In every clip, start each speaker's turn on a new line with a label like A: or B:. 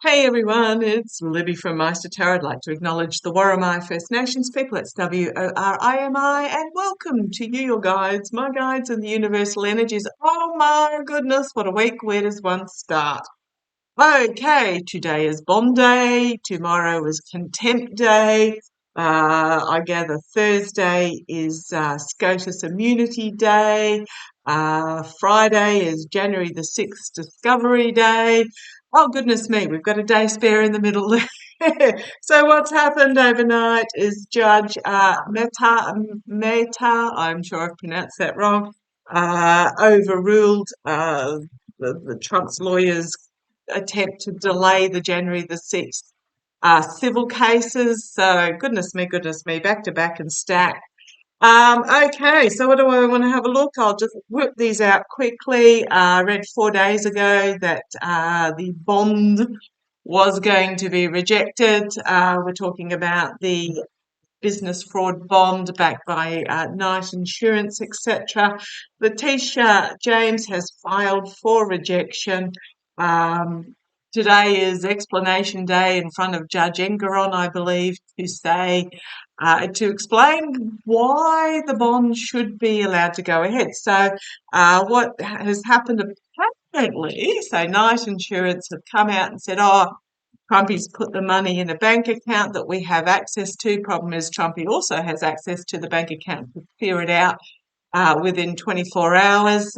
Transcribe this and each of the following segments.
A: Hey everyone, it's Libby from Meister Tarot. I'd like to acknowledge the Worimi First Nations people. It's WORIMI, and welcome to you, your guides, my guides, and the universal energies. Oh my goodness, what a week! Where does one start? Okay, today is Bond Day, tomorrow is Contempt Day. I gather Thursday is SCOTUS Immunity Day. Friday is January the 6th, Discovery Day. Oh, goodness me, we've got a day spare in the middle there. So what's happened overnight is Judge Mehta, I'm sure I've pronounced that wrong, overruled the Trump's lawyers' attempt to delay the January the 6th civil cases. So goodness me, back to back and stack. Okay, so what do I want to have a look? I'll just work these out quickly. I read 4 days ago that the bond was going to be rejected. We're talking about the business fraud bond backed by Knight Insurance, etc. Letitia James has filed for rejection. Um, Today is explanation day in front of Judge Engeron, I believe, to explain why the bond should be allowed to go ahead. So, what has happened apparently? So, Knight Insurance have come out and said, "Oh, Trumpy's put the money in a bank account that we have access to. Problem is, Trumpy also has access to the bank account to clear it out within 24 hours.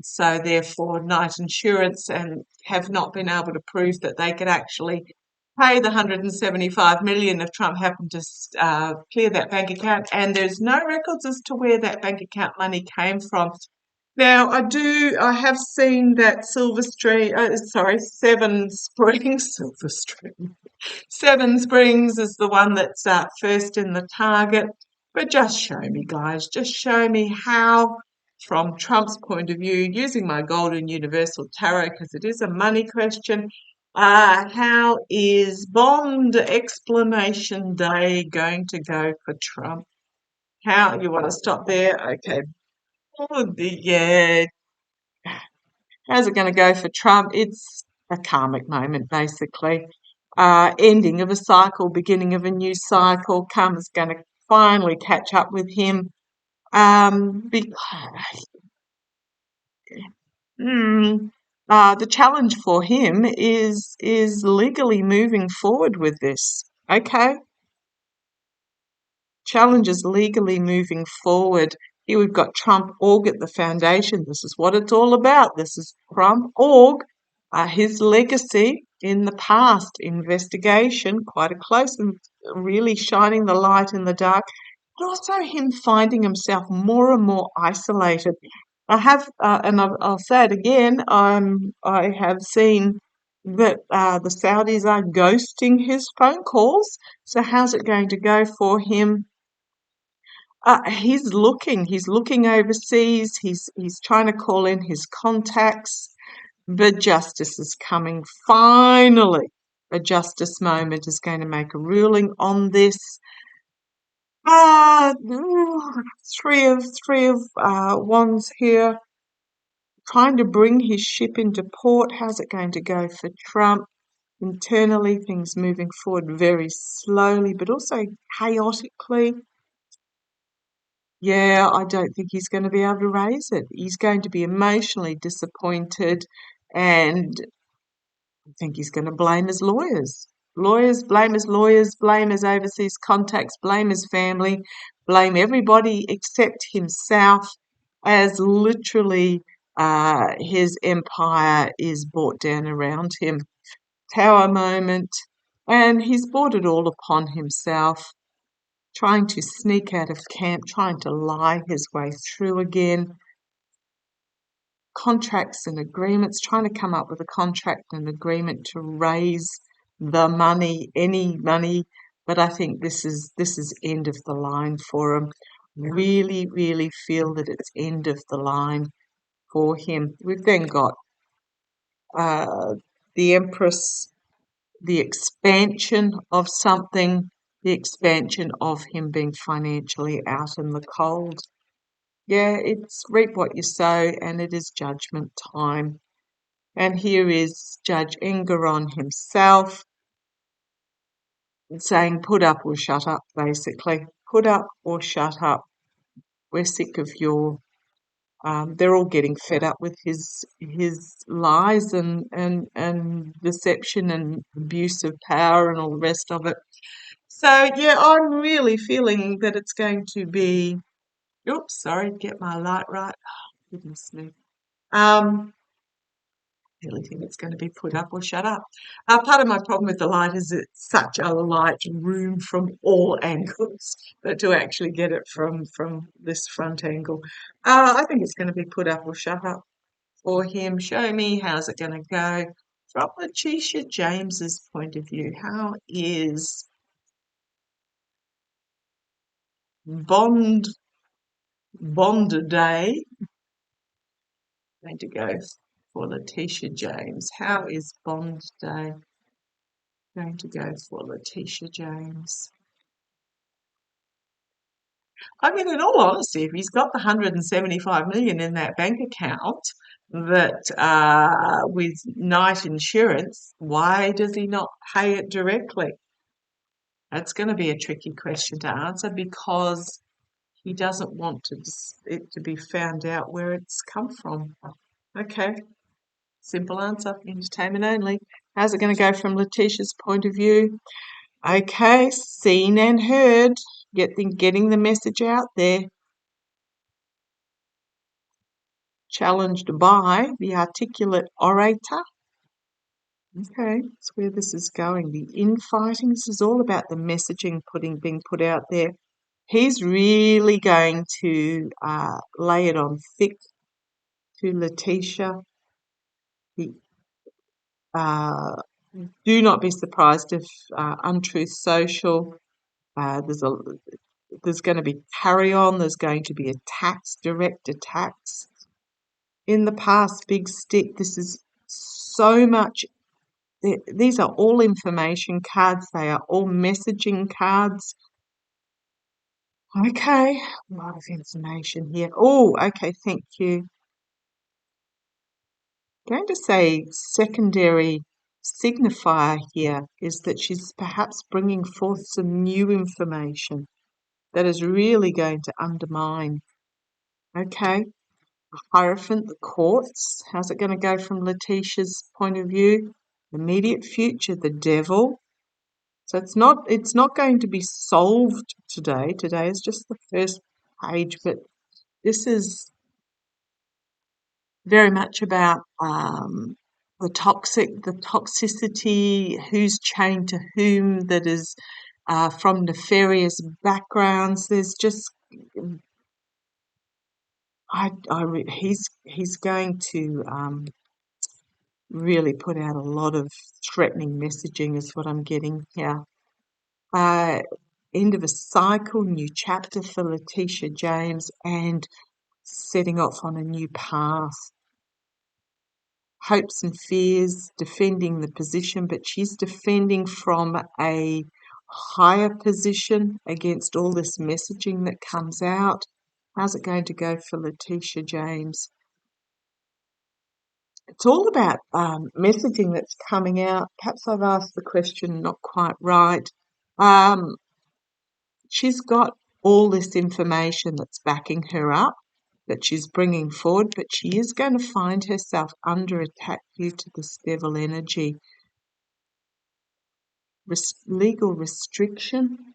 A: So therefore, Knight Insurance and have not been able to prove that they could actually pay the 175 million if Trump happened to clear that bank account. And there's no records as to where that bank account money came from. Now, I have seen that Seven Springs, Silver Stream, Seven Springs is the one that's first in the target. But just show me, guys, just show me how, from Trump's point of view, using my Golden Universal Tarot, because it is a money question, how is Bond Exclamation Day going to go for Trump? How, you want to stop there? Okay. Oh, yeah. How's it going to go for Trump? It's a karmic moment, basically. Ending of a cycle, beginning of a new cycle. Karma's going to finally catch up with him. The challenge for him is legally moving forward with this. Okay, challenge is legally moving forward. Here we've got Trump Org at the foundation. This is what it's all about. This is Trump Org, his legacy in the past, investigation, quite a close and really shining the light in the dark, but also him finding himself more and more isolated. I have, and I'll say it again, I have seen that the Saudis are ghosting his phone calls. So how's it going to go for him? He's looking overseas. He's trying to call in his contacts, but justice is coming. Finally, a justice moment is going to make a ruling on this. Uh, three of wands here, trying to bring his ship into port. How's it going to go for Trump? Internally, things moving forward very slowly, but also chaotically. Yeah, I don't think he's going to be able to raise it. He's going to be emotionally disappointed, and I think he's going to blame his lawyers. Blame his lawyers, blame his overseas contacts, blame his family, blame everybody except himself, as literally his empire is brought down around him. Tower moment, and he's brought it all upon himself, trying to sneak out of camp, trying to lie his way through again. Contracts and agreements, trying to come up with a contract and agreement to raise the money, any money. But I think this is end of the line for him. Really, really feel that it's end of the line for him. We've then got the Empress, the expansion of something, the expansion of him being financially out in the cold. Yeah, it's reap what you sow, and it is judgment time. And here is Judge Engeron himself saying, put up or shut up, basically. Put up or shut up. We're sick of your... they're all getting fed up with his lies and deception and abuse of power and all the rest of it. So, yeah, I'm really feeling that it's going to be... Oops, sorry, get my light right. Oh, goodness me. I really think it's going to be put up or shut up. Part of my problem with the light is it's such a light room from all angles, but to actually get it from this front angle, I think it's going to be put up or shut up for him. Show me, how's it going to go? From Letitia James's point of view, how is Bond Day going to go for Letitia James? How is Bond Day going to go for Letitia James? I mean, in all honesty, if he's got the 175 million in that bank account that with Knight Insurance, why does he not pay it directly? That's going to be a tricky question to answer because he doesn't want it to be found out where it's come from. Okay, simple answer, entertainment only. How's it going to go from Letitia's point of view? Okay, seen and heard, getting the message out there. Challenged by the articulate orator. Okay, that's where this is going. The infighting, this is all about the messaging being put out there. He's really going to lay it on thick to Letitia. Do not be surprised if Untruth Social, there's going to be carry on, there's going to be attacks, direct attacks. In the past, Big Stick, this is so much... These are all information cards. They are all messaging cards. Okay, a lot of information here. Oh, okay, thank you. Going to say secondary signifier here is that she's perhaps bringing forth some new information that is really going to undermine. Okay, Hierophant, the courts. How's it going to go from Letitia's point of view? Immediate future, the devil. So it's not going to be solved today. Today is just the first page, but this is very much about the toxicity, who's chained to whom, that is from nefarious backgrounds. There's just he's going to really put out a lot of threatening messaging, is what I'm getting here. End of a cycle, new chapter for Letitia James, and setting off on a new path. Hopes and fears, defending the position, but she's defending from a higher position against all this messaging that comes out. How's it going to go for Letitia James? It's all about messaging that's coming out. Perhaps I've asked the question not quite right. She's got all this information that's backing her up, that she's bringing forward, but she is going to find herself under attack due to this devil energy. Legal restriction,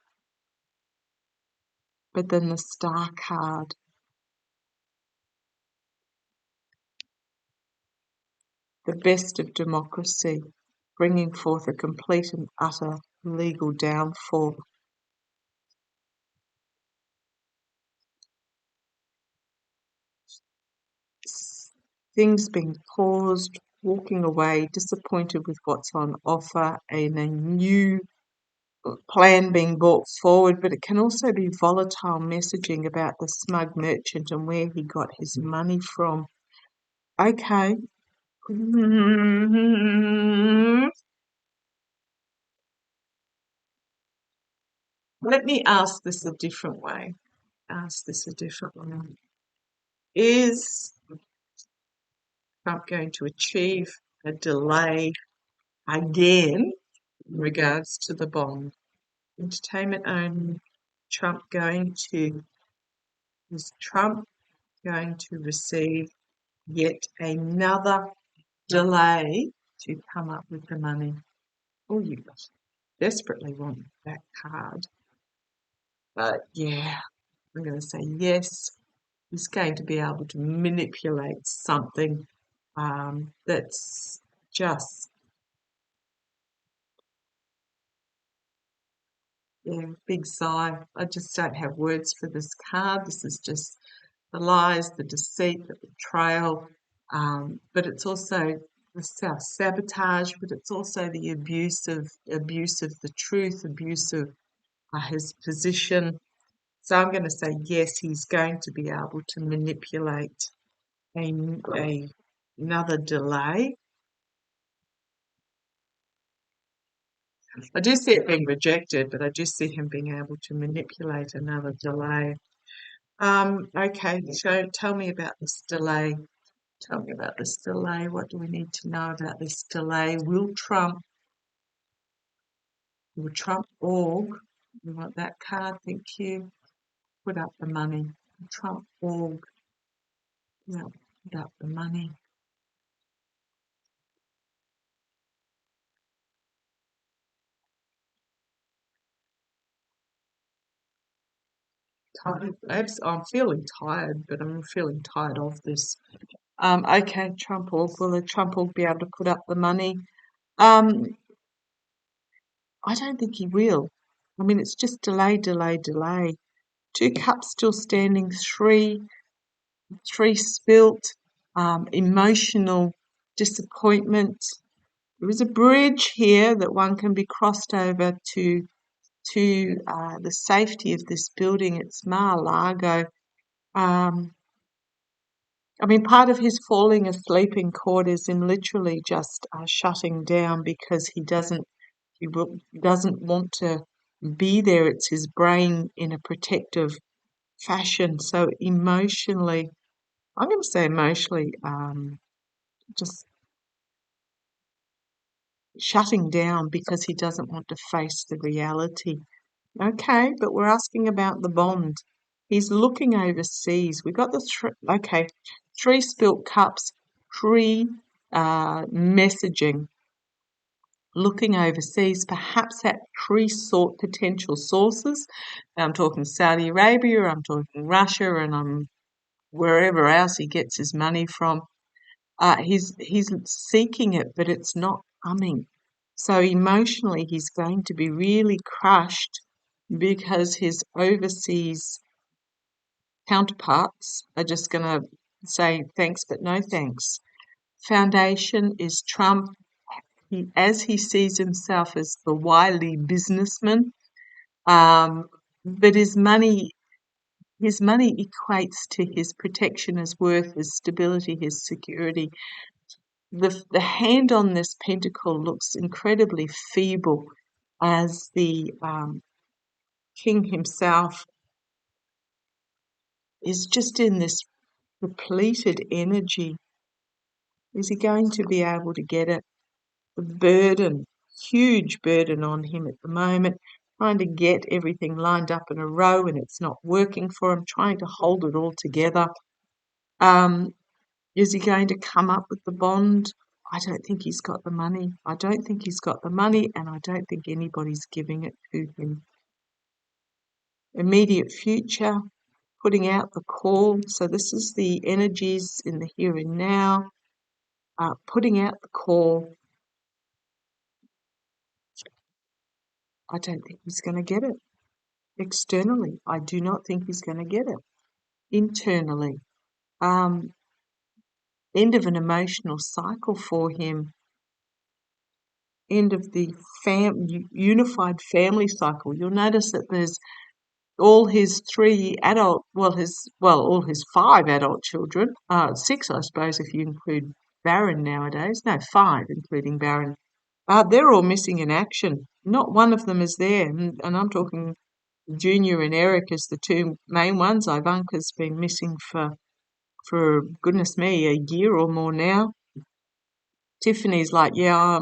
A: but then the Star card. The best of democracy, bringing forth a complete and utter legal downfall. Things being paused, walking away, disappointed with what's on offer, and a new plan being brought forward, but it can also be volatile messaging about the smug merchant and where he got his money from. Okay. Let me ask this a different way. Is Trump going to achieve a delay again in regards to the bond. Entertainment only. Is Trump going to receive yet another delay to come up with the money? Oh, you desperately want that card. But yeah, I'm going to say yes. He's going to be able to manipulate something that's just, yeah, big sigh. I just don't have words for this card. This is just the lies, the deceit, the betrayal, but it's also the self-sabotage, but it's also the abuse of the truth, abuse of his position. So I'm going to say yes, he's going to be able to manipulate another delay. I do see it being rejected, but I do see him being able to manipulate another delay. Okay, so tell me about this delay. Tell me about this delay. What do we need to know about this delay? Will Trump org? You want that card? Thank you. Put up the money. Trump org. Yeah, put up the money. Tired. I'm feeling tired, but I'm feeling tired of this. Okay, Trump org. Will the Trump org be able to put up the money? I don't think he will. I mean, it's just delay, delay, delay. 2 cups still standing, three spilt, emotional disappointment. There is a bridge here that one can be crossed over to the safety of this building. It's Mar-a-Lago. I mean, part of his falling asleep in court is him literally just shutting down because he doesn't want to be there. It's his brain in a protective fashion. So emotionally, I'm going to say emotionally, just shutting down because he doesn't want to face the reality. Okay, but we're asking about the bond. He's looking overseas. We got the three spilt cups, three messaging, looking overseas, perhaps at three potential sources. I'm talking Saudi Arabia, I'm talking Russia, and I'm wherever else he gets his money from. He's seeking it, but it's not coming. So emotionally, he's going to be really crushed because his overseas counterparts are just going to say thanks, but no thanks. Foundation is Trump. As he sees himself as the wily businessman, but his money equates to his protection, his worth, his stability, his security. The hand on this pentacle looks incredibly feeble as the king himself is just in this depleted energy. Is he going to be able to get it? The burden, huge burden on him at the moment, trying to get everything lined up in a row and it's not working for him, trying to hold it all together. Is he going to come up with the bond? I don't think he's got the money. I don't think he's got the money, and I don't think anybody's giving it to him. Immediate future, putting out the call. So this is the energies in the here and now, putting out the call. I don't think he's going to get it. Externally, I do not think he's going to get it. Internally, end of an emotional cycle for him. End of the unified family cycle. You'll notice that there's all his all his 5 adult children, 6, I suppose, if you include Baron nowadays. No, 5, including Baron. They're all missing in action. Not one of them is there, and I'm talking Junior and Eric as the 2 main ones. Ivanka's been missing for goodness me, a year or more now. Tiffany's like, yeah,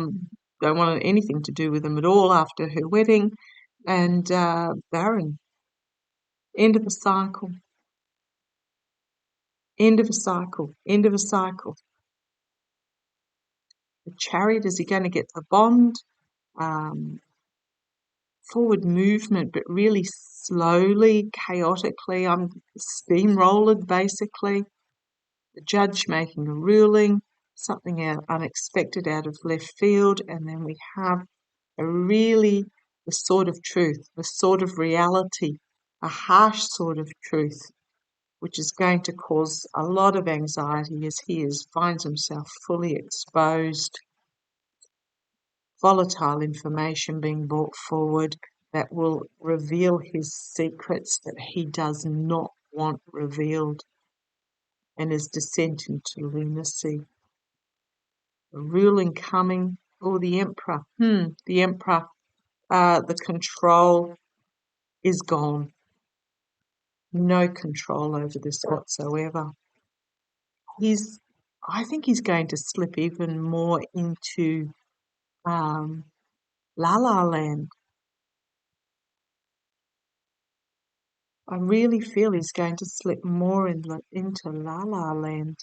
A: don't want anything to do with them at all after her wedding. And Baron, end of a cycle, end of a cycle, end of a cycle. The Chariot, is he going to get the bond? Forward movement, but really slowly, chaotically. I'm steamrollered, basically. The Judge making a ruling, something unexpected out of left field, and then we have the sort of truth, the sort of reality, a harsh sort of truth, which is going to cause a lot of anxiety as finds himself fully exposed. Volatile information being brought forward that will reveal his secrets that he does not want revealed, and his descent into lunacy. A ruling coming. Oh, the Emperor. The Emperor. The control is gone. No control over this whatsoever. I think he's going to slip even more into La La Land. I really feel he's going to slip more into La La Land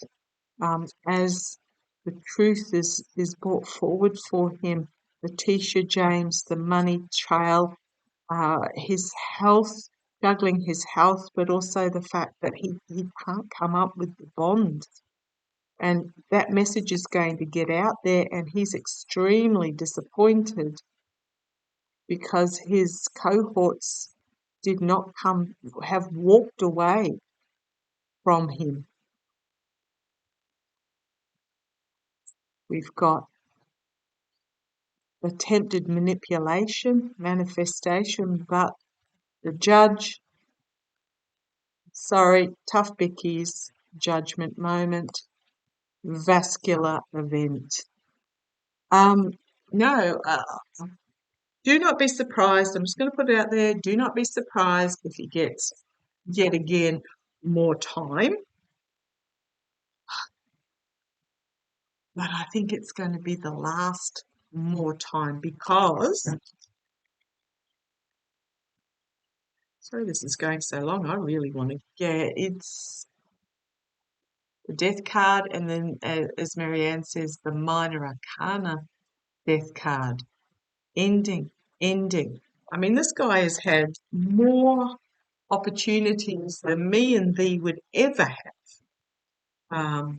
A: as the truth is brought forward for him. Letitia James, the money trail, his health, juggling his health, but also the fact that he can't come up with the bond. And that message is going to get out there, and he's extremely disappointed because his cohorts did not have walked away from him. We've got attempted manipulation, manifestation, but the Judge, tough bickies, judgment moment, vascular event. No, do not be surprised. I'm just going to put it out there. Do not be surprised if he gets, yet again, more time. But I think it's going to be the last more time because, sorry this is going so long, I really want to, it's the Death card, and then, as Marianne says, the Minor Arcana Death card. Ending. I mean, this guy has had more opportunities than me and thee would ever have.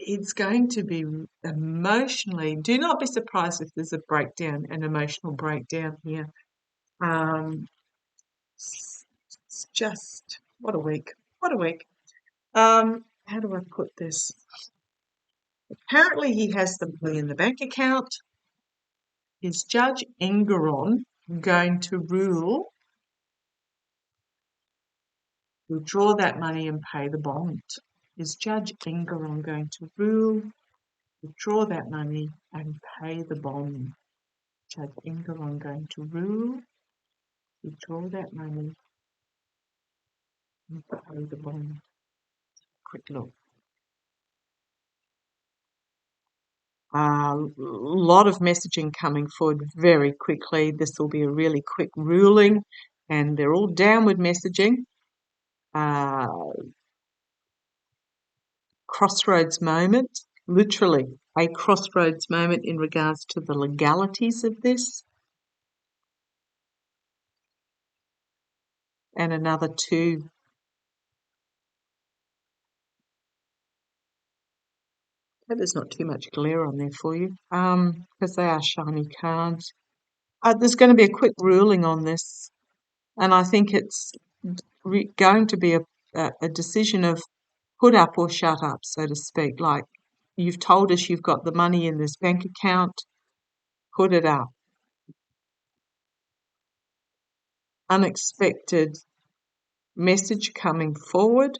A: It's going to be emotionally, do not be surprised if there's a breakdown, an emotional breakdown here. It's just, what a week. How do I put this? Apparently he has the money in the bank account. Is Judge Engeron going to rule, withdraw that money and pay the bond? Is Judge Engeron going to rule, withdraw that money and pay the bond? Judge Engeron going to rule, withdraw that money and pay the bond? Quick look. A lot of messaging coming forward very quickly. This will be a really quick ruling, and they're all downward messaging. Crossroads moment, literally a crossroads moment in regards to the legalities of this. And another two. There's not too much glare on there for you, because they are shiny cards. There's going to be a quick ruling on this, and I think it's going to be a decision of put up or shut up, so to speak. Like, you've told us you've got the money in this bank account, put it up. Unexpected message coming forward.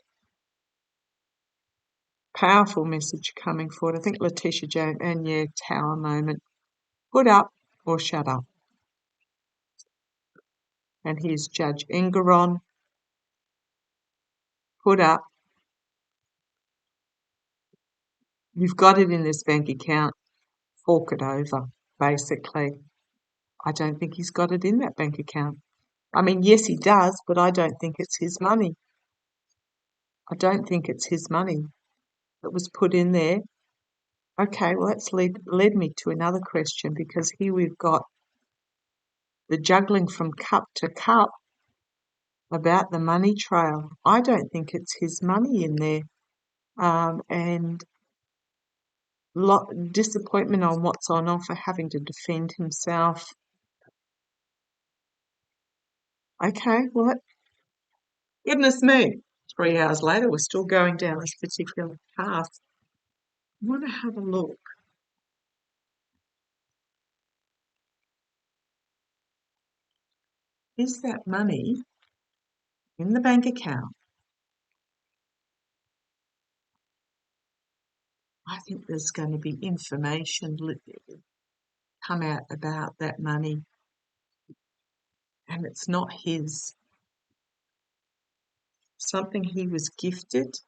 A: Powerful message coming forward. I think Letitia James, and Tower moment. Put up or shut up. And here's Judge Engeron. Put up You've got it in this bank account, fork it over, basically. I don't think he's got it in that bank account. I mean, yes, he does, but I don't think it's his money. I don't think it's his money that was put in there. Okay, well, that's led me to another question, because here we've got the juggling from cup to cup about the money trail. I don't think it's his money in there. And disappointment on what's on offer, having to defend himself. Okay, well, goodness me. 3 hours later, we're still going down this particular path. I want to have a look. Is that money in the bank account? I think there's going to be information come out about that money, and it's not his. Something he was gifted,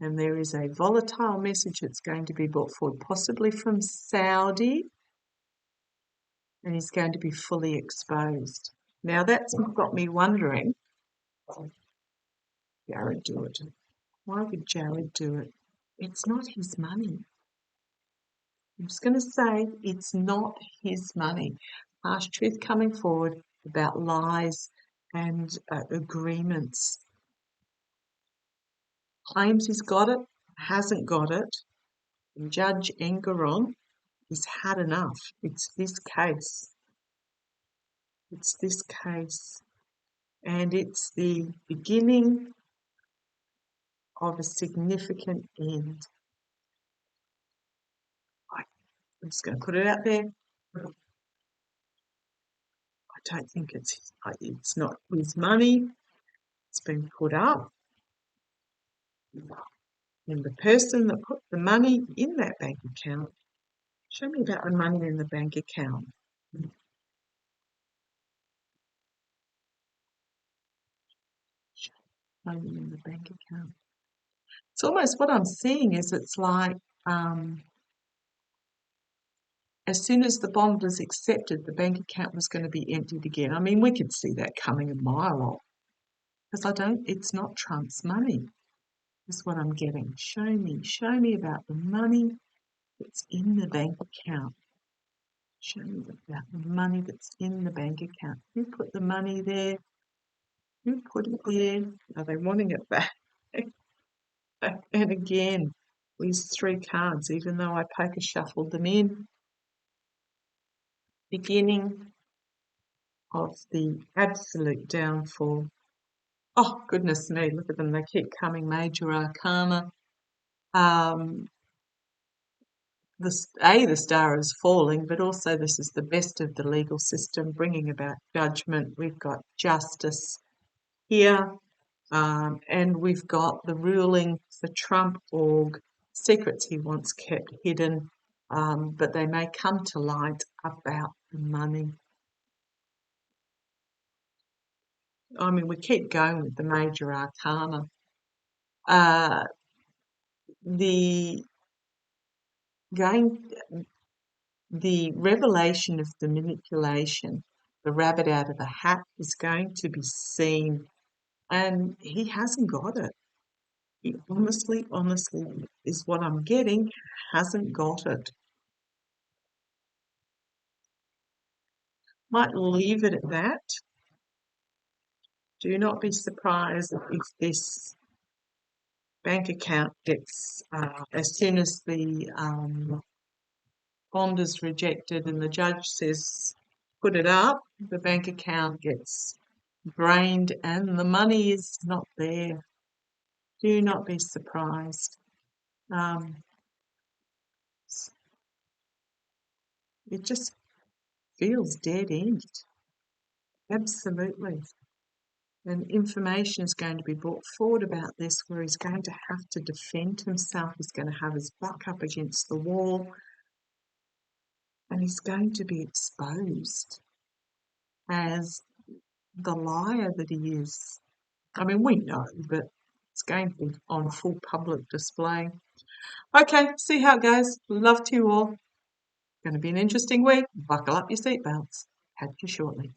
A: and there is a volatile message that's going to be brought forward, possibly from Saudi, and he's going to be fully exposed. Now, that's got me wondering, Jared do it? Why would Jared do it? It's not his money. I'm just going to say it's not his money. Harsh truth coming forward about lies and agreements. Claims he's got it, hasn't got it. Judge Engeron has had enough. It's this case. It's this case. And it's the beginning of a significant end. I'm just going to put it out there. I don't think it's not his money. It's been put up. And the person that put the money in that bank account, show me about the money in the bank account. Money in the bank account. It's almost what I'm seeing is it's like as soon as the bond was accepted, the bank account was going to be emptied again. I mean, we could see that coming a mile off. Because it's not Trump's money, is what I'm getting. Show me about the money that's in the bank account. Show me about the money that's in the bank account. Who put the money there? Who put it there? Are they wanting it back? And again, these three cards, even though I poker shuffled them in, beginning of the absolute downfall. Oh, goodness me, look at them. They keep coming. Major Arcana. The star is falling, but also this is the best of the legal system, bringing about judgment. We've got justice here, and we've got the ruling for Trump org, secrets he once kept hidden, but they may come to light about the money. I mean, we keep going with the major arcana. The revelation of the manipulation, the rabbit out of the hat, is going to be seen, and he hasn't got it. He honestly is what I'm getting, hasn't got it. Might leave it at that. Do not be surprised if this bank account gets, as soon as the bond is rejected and the judge says put it up, the bank account gets drained and the money is not there. Do not be surprised. It just feels dead end. Absolutely. And information is going to be brought forward about this, where he's going to have to defend himself. He's going to have his back up against the wall, and he's going to be exposed as the liar that he is. I mean, we know, but It's going to be on full public display. Okay, see how it goes. Love to you all. Going to be an interesting week. Buckle up your seatbelts. Catch you shortly.